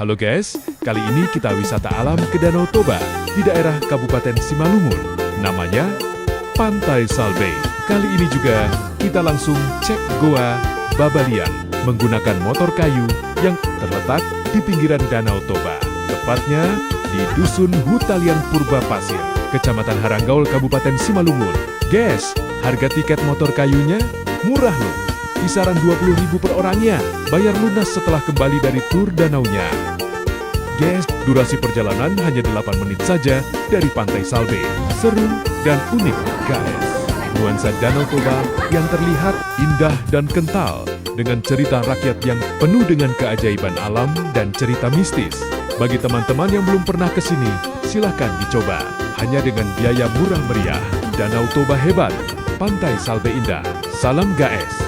Halo guys, kali ini kita wisata alam ke Danau Toba di daerah Kabupaten Simalungun. Namanya Pantai Salbe. Kali ini juga kita langsung cek Goa Babalian menggunakan motor kayu yang terletak di pinggiran Danau Toba. Tepatnya di Dusun Hutalian Purba Pasir, Kecamatan Haranggaul, Kabupaten Simalungun. Guys, harga tiket motor kayunya murah loh. Kisaran 20.000 per orangnya, bayar lunas setelah kembali dari tur danaunya. Guys, durasi perjalanan hanya 8 menit saja dari Pantai Salbe. Seru dan unik, guys. Nuansa Danau Toba yang terlihat indah dan kental, dengan cerita rakyat yang penuh dengan keajaiban alam dan cerita mistis. Bagi teman-teman yang belum pernah ke sini, silakan dicoba. Hanya dengan biaya murah meriah. Danau Toba hebat, Pantai Salbe indah. Salam GAES.